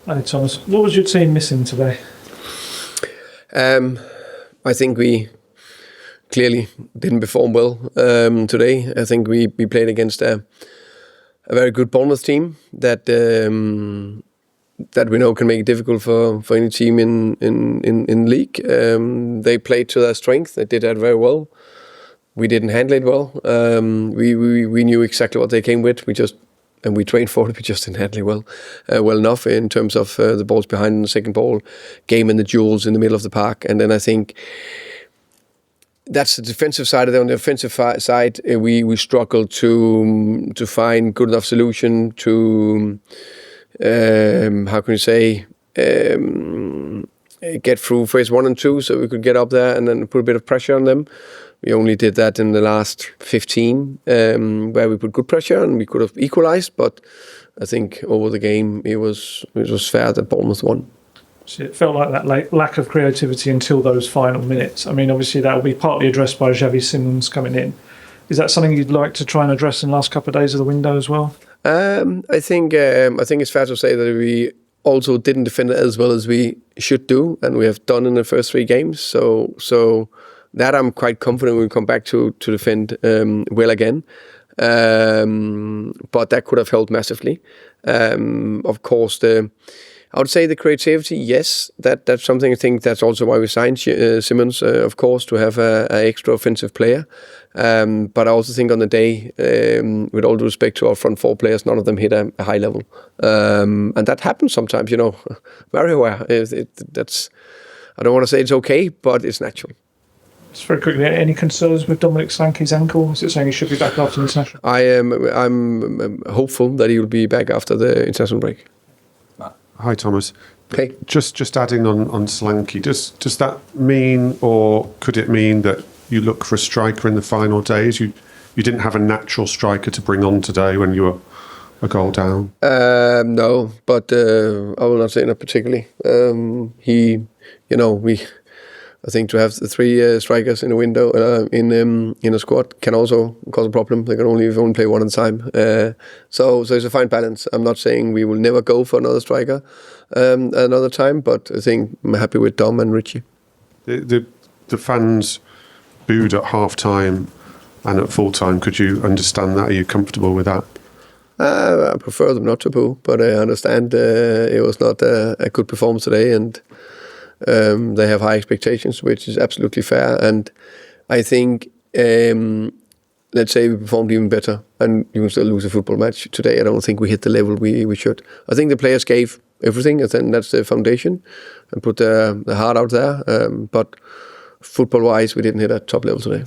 Hi Thomas, what was your team missing today? I think we clearly didn't perform well today. I think we played against a very good Bournemouth team that we know can make it difficult for any team in league. They played to their strength. They did that very well. We didn't handle it well. We knew exactly what they came with. We trained for it. We just didn't handle it well enough in terms of the balls behind and the second ball game and the duels in the middle of the park. And then I think that's the defensive side of it. On the offensive side, we struggled to find good enough solution to how can you say get through phase 1 and 2, so we could get up there and then put a bit of pressure on them. We only did that in the last 15, where we put good pressure and we could have equalized. But I think over the game, it was fair that Bournemouth won. So it felt like that lack of creativity until those final minutes. I mean, obviously that will be partly addressed by Xavi Simons coming in. Is that something you'd like to try and address in the last couple of days of the window as well? I think it's fair to say that we also didn't defend it as well as we should do, and we have done in the first 3 games. So that I'm quite confident we'll come back to defend well again. But that could have helped massively. Of course, I would say the creativity, yes, that's something. I think that's also why we signed Simons, of course, to have an extra offensive player. But I also think on the day, with all due respect to our front 4 players, none of them hit a high level. And that happens sometimes, very rare. I don't want to say it's okay, but it's natural. Just very quickly, any concerns with Dominic Solanke's ankle? Is it saying he should be back after the international? I'm hopeful that he will be back after the international break. Hi, Thomas. Hey. Just adding on Solanke, does that mean, or could it mean that you look for a striker in the final days? You didn't have a natural striker to bring on today when you were a goal down? No, but I will not say that particularly. I think to have the 3 strikers in a window in a squad can also cause a problem. They can only play one at a time. So it's a fine balance. I'm not saying we will never go for another striker another time, but I think I'm happy with Dom and Richie. The fans booed at half-time and at full-time. Could you understand that? Are you comfortable with that? I prefer them not to boo, but I understand it was not a good performance today, and they have high expectations, which is absolutely fair. And I think, let's say we performed even better and you can still lose a football match today. I don't think we hit the level we should. I think the players gave everything, and then that's the foundation, and put the heart out there. But football-wise, we didn't hit a top level today.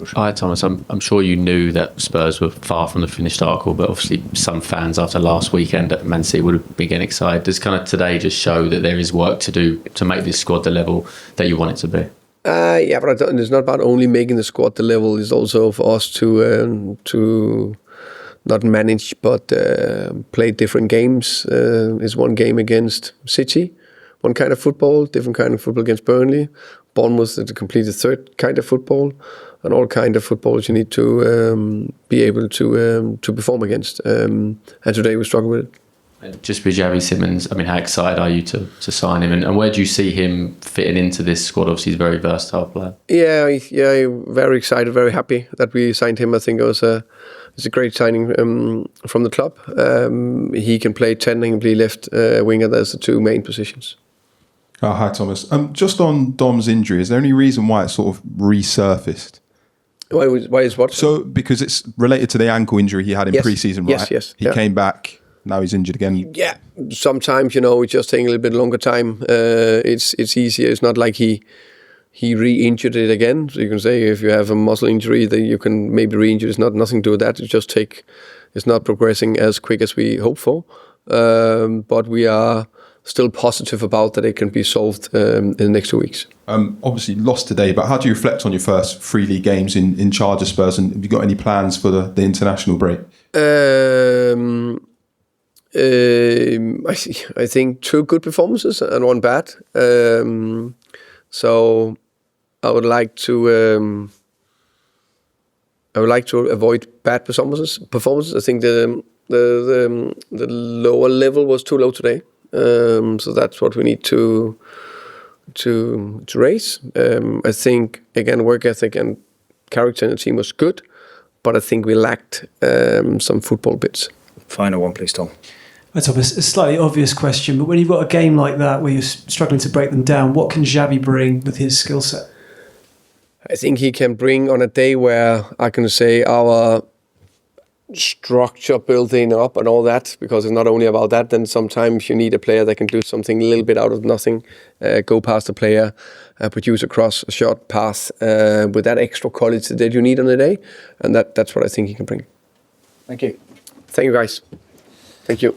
Hi Thomas, I'm sure you knew that Spurs were far from the finished article, but obviously some fans after last weekend at Man City would have been getting excited. Does kind of today just show that there is work to do to make this squad the level that you want it to be? Yeah, but it's not about only making the squad the level. It's also for us to not manage, but play different games. It's one game against City, one kind of football, different kind of football against Burnley. Bournemouth is a completely third kind of football. And all kind of footballs you need to be able to perform against. And today we struggle with it. Just with Xavi Simons, I mean, how excited are you to sign him? And where do you see him fitting into this squad? Obviously, he's a very versatile player. Yeah, very excited, very happy that we signed him. I think it's a great signing from the club. He can play 10, he can play left winger. There's the 2 main positions. Hi, Thomas. Just on Dom's injury, is there any reason why it sort of resurfaced? Why is what? So, because it's related to the ankle injury he had in pre-season, right? Yes. He came back, now he's injured again. Yeah, sometimes, it's just taking a little bit longer time. It's easier. It's not like he re-injured it again. So you can say if you have a muscle injury, then you can maybe re-injure. It's nothing to do with that. It's not progressing as quick as we hope for. But we are still positive about that it can be solved in the next 2 weeks. Obviously lost today, but how do you reflect on your first 3 league games in charge of Spurs, and have you got any plans for the international break? I think 2 good performances and 1 bad. So I would like to avoid bad performances. I think the lower level was too low today. So that's what we need to raise. I think again, work ethic and character in the team was good, but I think we lacked some football bits. Final one, please, Tom. Thomas, a slightly obvious question, but when you've got a game like that where you're struggling to break them down, what can Xavi bring with his skill set? I think he can bring on a day where I can say our structure building up and all that, because it's not only about that. Then sometimes you need a player that can do something a little bit out of nothing, go past the player, produce a cross, a short pass with that extra quality that you need on the day, and that's what I think he can bring. Thank you. Thank you, guys. Thank you.